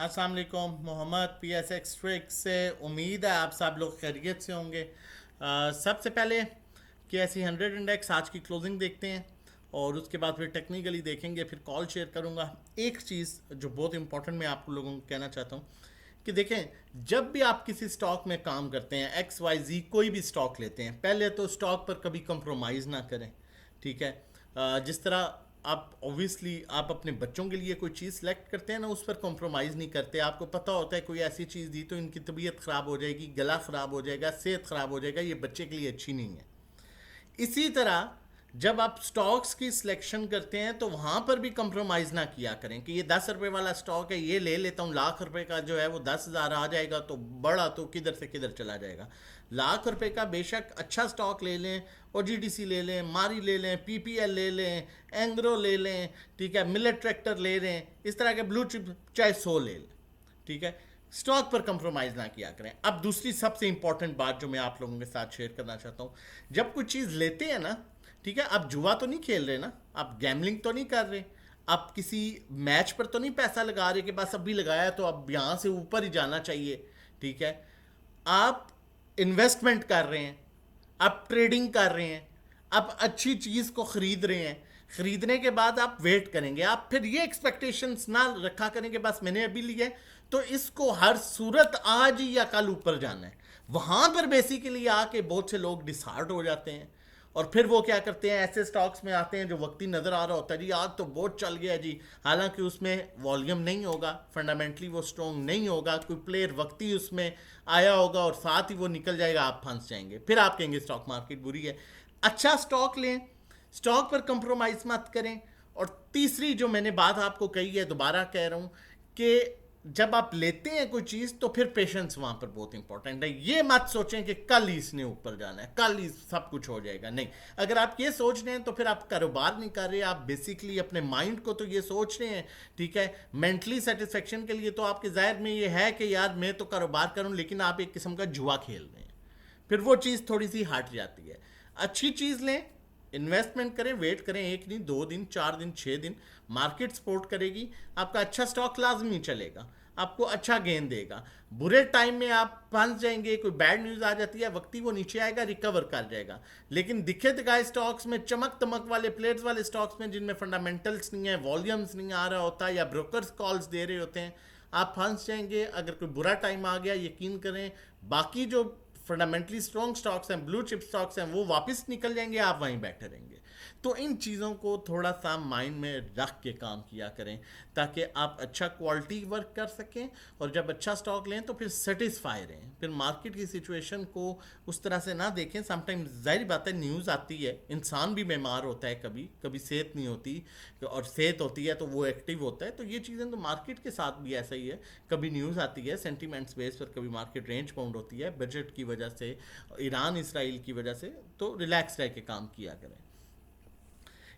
अस्सलाम वालेकुम। Mohammad PSX trick से उम्मीद है आप सब लोग खैरियत से होंगे। सबसे पहले KSE 100 इंडेक्स आज की क्लोजिंग देखते हैं और उसके बाद फिर टेक्निकली देखेंगे, फिर कॉल शेयर करूंगा। एक चीज़ जो बहुत इंपॉर्टेंट मैं आप लोगों को कहना चाहता हूँ कि देखें, जब भी आप किसी स्टॉक में काम करते हैं, XYZ कोई भी स्टॉक लेते हैं, पहले तो स्टॉक पर कभी कंप्रोमाइज़ ना करें। ठीक है। जिस तरह आप ऑब्वियसली आप अपने बच्चों के लिए कोई चीज़ सेलेक्ट करते हैं ना, उस पर कॉम्प्रोमाइज़ नहीं करते। आपको पता होता है कोई ऐसी चीज़ दी तो इनकी तबीयत ख़राब हो जाएगी, गला ख़राब हो जाएगा, सेहत ख़राब हो जाएगा, ये बच्चे के लिए अच्छी नहीं है। इसी तरह जब आप स्टॉक्स की सिलेक्शन करते हैं तो वहां पर भी कंप्रोमाइज ना किया करें कि ये 10 रुपए वाला स्टॉक है, ये ले लेता हूँ, लाख रुपए का जो है वो 10,000 आ जाएगा तो बड़ा तो किधर से किधर चला जाएगा। लाख रुपए का बेशक अच्छा स्टॉक ले लें, OGDC ले लें, मारी ले लें, PPL ले लें, एंग्रो ले लें, ठीक है, मिलेट ट्रैक्टर ले लें, इस तरह के ब्लू चिप चाहे 100 ले लें। ठीक है। स्टॉक पर कंप्रोमाइज ना किया करें। अब दूसरी सबसे इंपॉर्टेंट बात जो मैं आप लोगों के साथ शेयर करना चाहता हूं, जब कोई चीज लेते हैं ना, ठीक है, आप जुआ तो नहीं खेल रहे ना, आप गैमलिंग तो नहीं कर रहे, आप किसी मैच पर तो नहीं पैसा लगा रहे कि बस अभी लगाया तो अब यहां से ऊपर ही जाना चाहिए। ठीक है। आप इन्वेस्टमेंट कर रहे हैं, आप ट्रेडिंग कर रहे हैं, आप अच्छी चीज को खरीद रहे हैं। खरीदने के बाद आप वेट करेंगे, आप फिर ये एक्सपेक्टेशंस ना रखा करेंगे बस मैंने अभी लिया है तो इसको हर सूरत आज ही या कल ऊपर जाना है। वहां पर बेसिकली आके बहुत से लोग डिसहार्ट हो जाते हैं और फिर वो क्या करते हैं, ऐसे स्टॉक्स में आते हैं जो वक्ती नजर आ रहा होता है, जी आज तो बहुत चल गया जी, हालांकि उसमें वॉल्यूम नहीं होगा, फंडामेंटली वो स्ट्रॉन्ग नहीं होगा, कोई प्लेयर वक्ती उसमें आया होगा और साथ ही वो निकल जाएगा, आप फंस जाएंगे, फिर आप कहेंगे स्टॉक मार्केट बुरी है। अच्छा स्टॉक लें, स्टॉक पर कंप्रोमाइज मत करें। और तीसरी जो मैंने बात आपको कही है, दोबारा कह रहा हूं कि जब आप लेते हैं कोई चीज तो फिर पेशेंस वहां पर बहुत इंपॉर्टेंट है। ये मत सोचें कि कल ही इसने ऊपर जाना है, कल ही सब कुछ हो जाएगा, नहीं। अगर आप ये सोच रहे हैं तो फिर आप कारोबार नहीं कर रहे, आप बेसिकली अपने माइंड को तो ये सोच रहे हैं, ठीक है, मेंटली सेटिस्फेक्शन के लिए तो आपके जाहिर में ये है कि यार मैं तो कारोबार करूं, लेकिन आप एक किस्म का जुआ खेल रहे हैं, फिर वो चीज़ थोड़ी सी हट जाती है। अच्छी चीज़ लें, इन्वेस्टमेंट करें, वेट करें, 1 दिन 2 दिन 4 दिन 6 दिन, मार्केट सपोर्ट करेगी, आपका अच्छा स्टॉक लाजमी चलेगा, आपको अच्छा गेन देगा। बुरे टाइम में आप फंस जाएंगे, कोई बैड न्यूज़ आ जाती है, वक्ती वो नीचे आएगा, रिकवर कर जाएगा। लेकिन दिखे दिखाए स्टॉक्स में, चमक तमक वाले प्लेयर्स वाले स्टॉक्स में जिनमें फंडामेंटल्स नहीं है, वॉल्यूम्स नहीं आ रहा होता या ब्रोकर्स कॉल्स दे रहे होते हैं, आप फंस जाएंगे। अगर कोई बुरा टाइम आ गया, यकीन करें बाकी जो फंडामेंटली स्ट्रॉन्ग स्टॉक्स हैं, ब्लू चिप स्टॉक्स हैं, वो वापस निकल जाएंगे, आप वहीं बैठे रहेंगे। तो इन चीज़ों को थोड़ा सा माइंड में रख के काम किया करें ताकि आप अच्छा क्वालिटी वर्क कर सकें और जब अच्छा स्टॉक लें तो फिर सेटिस्फाई रहें, फिर मार्केट की सिचुएशन को उस तरह से ना देखें। समटाइम्स जाहिर बात है न्यूज़ आती है, इंसान भी बीमार होता है, कभी कभी सेहत नहीं होती और सेहत होती है तो वो एक्टिव होता है। तो ये चीज़ें तो मार्केट के साथ भी ऐसा ही है, कभी न्यूज़ आती है सेंटीमेंट्स बेस पर, कभी मार्केट रेंज बाउंड होती है बजट की वजह से, ईरान इसराइल की वजह से, तो रिलैक्स रह के काम किया करें।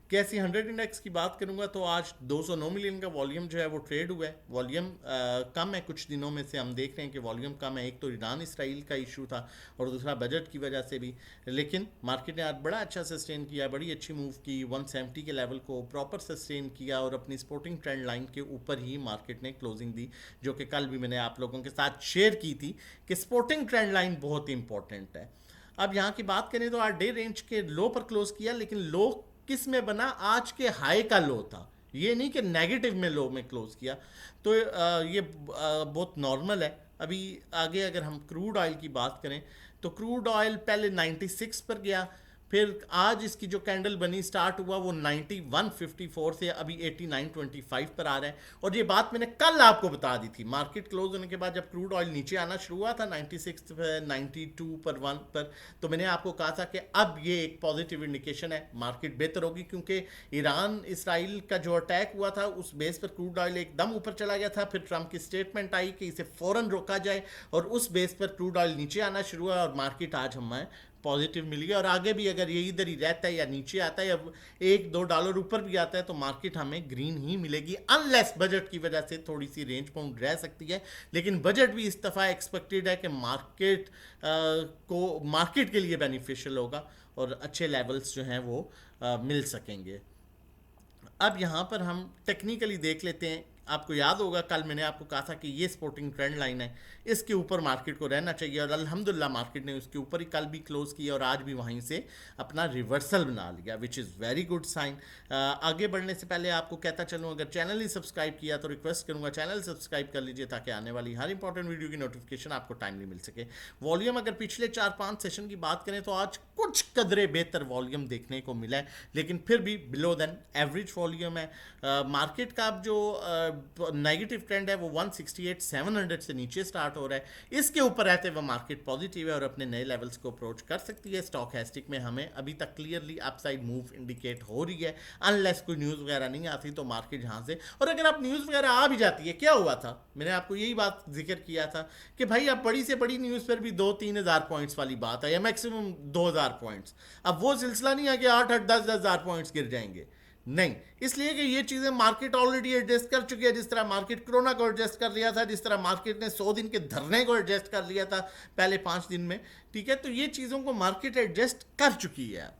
कैसी 100 इंडेक्स की बात करूंगा तो आज 209 मिलियन का वॉल्यूम जो है वो ट्रेड हुआ है। वॉल्यूम कम है, कुछ दिनों में से हम देख रहे हैं कि वॉल्यूम कम है। एक तो ईरान इसराइल का इशू था और दूसरा बजट की वजह से भी, लेकिन मार्केट ने आज बड़ा अच्छा सस्टेन किया, बड़ी अच्छी मूव की, 170 के लेवल को प्रॉपर सस्टेन किया और अपनी सपोर्टिंग ट्रेंड लाइन के ऊपर ही मार्केट ने क्लोजिंग दी, जो कि कल भी मैंने आप लोगों के साथ शेयर की थी कि सपोर्टिंग ट्रेंड लाइन बहुत इंपॉर्टेंट है। अब यहाँ की बात करें तो आज डे रेंज के लो पर क्लोज किया, लेकिन लो किस में बना, आज के हाई का लो था, ये नहीं कि नेगेटिव में लो में क्लोज किया। तो ये बहुत नॉर्मल है। अभी आगे अगर हम क्रूड ऑयल की बात करें तो क्रूड ऑयल पहले 96 पर गया, फिर आज इसकी जो कैंडल बनी स्टार्ट हुआ वो 91.54 से अभी 89.25 पर आ रहा है। और ये बात मैंने कल आपको बता दी थी मार्केट क्लोज होने के बाद, जब क्रूड ऑयल नीचे आना शुरू हुआ था 96 पर, 92 पर 1 पर, तो मैंने आपको कहा था कि अब ये एक पॉजिटिव इंडिकेशन है, मार्केट बेहतर होगी, क्योंकि ईरान इसराइल का जो अटैक हुआ था उस बेस पर क्रूड ऑयल एकदम ऊपर चला गया था। फिर ट्रंप की स्टेटमेंट आई कि इसे फौरन रोका जाए और उस बेस पर क्रूड ऑयल नीचे आना शुरू हुआ और मार्केट आज हमें पॉजिटिव मिल गया। और आगे भी अगर ये इधर ही रहता है या नीचे आता है या $1-2 ऊपर भी आता है तो मार्केट हमें ग्रीन ही मिलेगी, अनलेस बजट की वजह से थोड़ी सी रेंज बाउंड रह सकती है। लेकिन बजट भी इस दफ़ा एक्सपेक्टेड है कि मार्केट के लिए बेनिफिशियल होगा और अच्छे लेवल्स जो हैं वो मिल सकेंगे। अब यहाँ पर हम टेक्निकली देख लेते हैं आपको याद होगा कल मैंने आपको कहा था कि ये सपोर्टिंग ट्रेंड लाइन है, इसके ऊपर मार्केट को रहना चाहिए, और अल्हम्दुलिल्लाह मार्केट ने उसके ऊपर ही कल भी क्लोज किया और आज भी वहीं से अपना रिवर्सल बना लिया, which is very good sign. आगे बढ़ने से पहले आपको कहता चलूँ, अगर चैनल ही सब्सक्राइब किया तो रिक्वेस्ट करूँगा चैनल सब्सक्राइब कर लीजिए ताकि आने वाली हर इंपॉर्टेंट वीडियो की नोटिफिकेशन आपको टाइमली मिल सके। वॉल्यूम अगर पिछले 4-5 सेशन की बात करें तो आज कुछ कदरे बेहतर वॉल्यूम देखने को मिला है, लेकिन फिर भी बिलो देन एवरेज वॉल्यूम है। मार्केट का अब जो नेगेटिव ट्रेंड है वो 168-700 से नीचे स्टार्ट हो रहा है, इसके ऊपर रहते हुए मार्केट पॉजिटिव है और अपने नए लेवल्स को अप्रोच कर सकती है। स्टॉकैस्टिक में हमें अभी तक क्लियरली अपसाइड मूव इंडिकेट हो रही है, अनलेस कोई न्यूज़ वगैरह नहीं आती तो मार्केट यहाँ से, और अगर आप न्यूज़ वगैरह आ भी जाती है, क्या हुआ था मैंने आपको यही बात जिक्र किया था कि भाई अब बड़ी से बड़ी न्यूज़ पर भी 2-3 हज़ार पॉइंट्स वाली बात है या मैक्सिमम 2,000 पॉइंट्स। अब वो सिलसिला नहीं है कि 8-8 10-10 हज़ार पॉइंट्स गिर जाएंगे, नहीं, इसलिए कि ये चीज़ें मार्केट ऑलरेडी एडजस्ट कर चुकी है। जिस तरह मार्केट कोरोना को एडजस्ट कर लिया था, जिस तरह मार्केट ने 100 दिन के धरने को एडजस्ट कर लिया था पहले 5 दिन में, ठीक है, तो ये चीज़ों को मार्केट एडजस्ट कर चुकी है।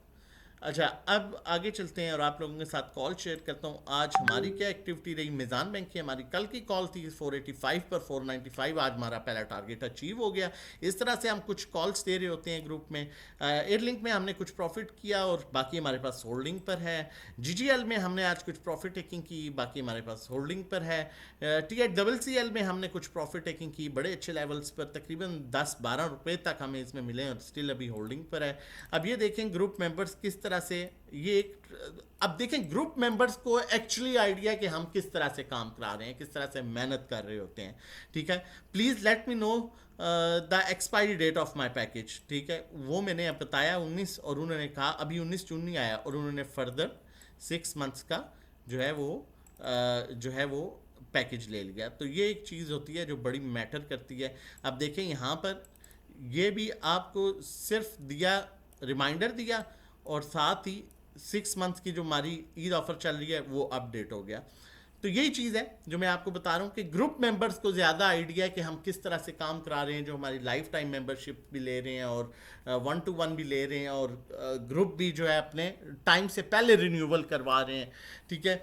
अच्छा, अब आगे चलते हैं और आप लोगों के साथ कॉल शेयर करता हूं। आज हमारी क्या एक्टिविटी रही मिज़ान बैंक की, हमारी कल की कॉल थी 485 पर 495, आज हमारा पहला टारगेट अचीव हो गया। इस तरह से हम कुछ कॉल्स दे रहे होते हैं ग्रुप में। एयरलिंक में हमने कुछ प्रॉफिट किया और बाकी हमारे पास होल्डिंग पर है। GGL में हमने आज कुछ प्रॉफिट टेकिंग की, बाकी हमारे पास होल्डिंग पर है। THCCL में हमने कुछ प्रॉफिट टेकिंग की, बड़े अच्छे लेवल्स पर, तकरीबन 10-12 रुपये तक हमें इसमें मिले और स्टिल अभी होल्डिंग पर है। अब ये देखें ग्रुप मेंबर्स किस तरह से ये अब देखें ग्रुप मेंबर्स को एक्चुअली आइडिया कि हम किस तरह से काम करा रहे हैं, किस तरह से मेहनत कर रहे होते हैं, ठीक है। Please let me know the expiry date of my package, ठीक है, वो मैंने अब बताया 19, और उन्होंने कहा अभी 19 जून नहीं आया, और उन्होंने फर्दर 6 मंथ्स का जो है वो पैकेज ले लिया। तो ये एक चीज़ होती है जो बड़ी मैटर करती है। अब देखें यहाँ पर ये भी आपको सिर्फ दिया, रिमाइंडर दिया, और साथ ही 6 मंथ्स की जो हमारी ईद ऑफर चल रही है वो अपडेट हो गया। तो यही चीज़ है जो मैं आपको बता रहा हूँ कि ग्रुप मेंबर्स को ज़्यादा आइडिया है कि हम किस तरह से काम करा रहे हैं, जो हमारी लाइफ टाइम मेंबरशिप भी ले रहे हैं और 1-to-1 भी ले रहे हैं, और ग्रुप भी जो है अपने टाइम से पहले रिन्यूअल करवा रहे हैं, ठीक है।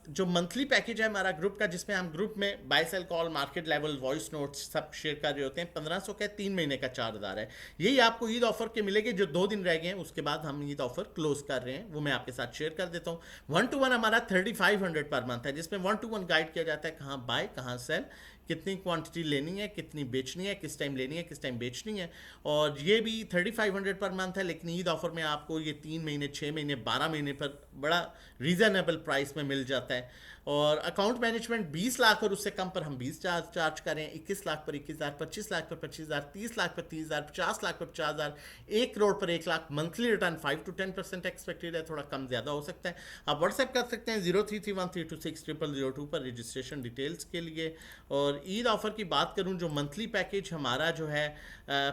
जो मंथली पैकेज है हमारा ग्रुप का, जिसमें हम ग्रुप में buy sell call, market level, voice notes सब शेयर कर रहे होते हैं, 1500 का 3 महीने का 4000 है। यही आपको ईद ऑफर के मिलेंगे, जो 2 दिन रह गए हैं उसके बाद हम ईद ऑफर क्लोज कर रहे हैं, वो मैं आपके साथ शेयर कर देता हूँ। 1-to-1 हमारा 3500 पर मंथ है, जिसमें 1-to-1 गाइड किया जाता है कहाँ बाय कहाँ सेल, कितनी क्वांटिटी लेनी है, कितनी बेचनी है, किस टाइम लेनी है, किस टाइम बेचनी है। और ये भी 3500 पर मंथ है, लेकिन ईद ऑफर में आपको ये 3 महीने, 6 महीने, 12 महीने पर बड़ा रीज़नेबल प्राइस में मिल जाता है। और अकाउंट मैनेजमेंट 20 लाख और उससे कम पर हम 20 चार्ज करें, 21 लाख पर 21,000, 25 लाख पर 25,000, 30 लाख पर 30,000, 50 लाख पर 50,000, 1 करोड़ पर 1 lakh. Monthly return 5 to 10% expected है, थोड़ा कम ज़्यादा हो सकता है। आप व्हाट्सएप कर सकते हैं 0331326002 पर रजिस्ट्रेशन डिटेल्स के लिए। और ईद ऑफर की बात करूं, जो मंथली पैकेज हमारा जो है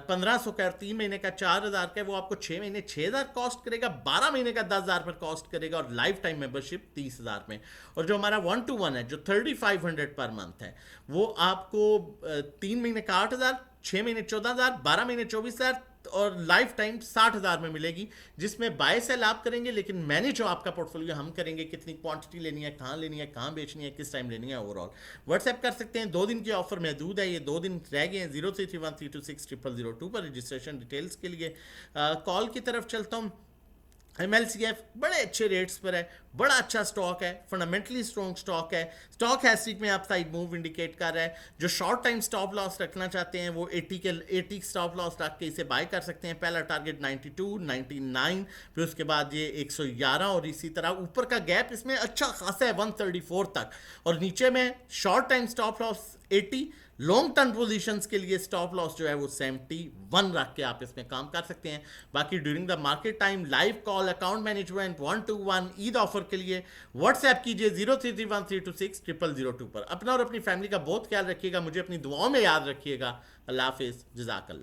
1500 का 3 महीने का 4,000 का है, वो आपको 6 महीने 6,000 कॉस्ट करेगा, 12 महीने का 10,000 पर कॉस्ट करेगा, और लाइफ टाइम मेंबरशिप 30,000 में। और जो हमारा 1-to-1 है जो 3500 पर मंथ है, वो आपको 3 महीने का 8,000, 6 महीने 14,000, 12 महीने 24,000 और लाइफ टाइम 60,000 में मिलेगी, जिसमें बाय सेल आप करेंगे, लेकिन मैनेज जो आपका पोर्टफोलियो हम करेंगे, कितनी क्वांटिटी लेनी है, कहाँ लेनी है, कहाँ बेचनी है, किस टाइम लेनी है। ओवरऑल व्हाट्सएप कर सकते हैं, 2 दिन की ऑफर महदूद है, ये 2 दिन रह गए हैं। 0331326002 पर रजिस्ट्रेशन डिटेल्स के लिए। कॉल की तरफ चलता हूँ। MLCF बड़े अच्छे रेट्स पर है, बड़ा अच्छा स्टॉक है, फंडामेंटली स्ट्रॉन्ग स्टॉक है। स्टॉक हैस्टिक में आप साइड मूव इंडिकेट कर रहा है। जो शॉर्ट टाइम स्टॉप लॉस रखना चाहते हैं वो 80 स्टॉप लॉस रख के इसे बाय कर सकते हैं। पहला टारगेट 92, 99, फिर उसके बाद ये 111, और इसी तरह ऊपर का गैप इसमें अच्छा खासा है 134 तक, और नीचे में short time stop loss 80, long term positions के लिए स्टॉप लॉस जो है वो 71 रख के आप इसमें काम कर सकते हैं। बाकी during the market time, live call, account management, 1-to-1 Eid offer के लिए व्हाट्सएप कीजिए 0331326002 पर। अपना और अपनी फैमिली का बहुत ख्याल रखिएगा, मुझे अपनी दुआओं में याद रखिएगा। अल्लाह हाफिज़, जज़ाकल्लाह।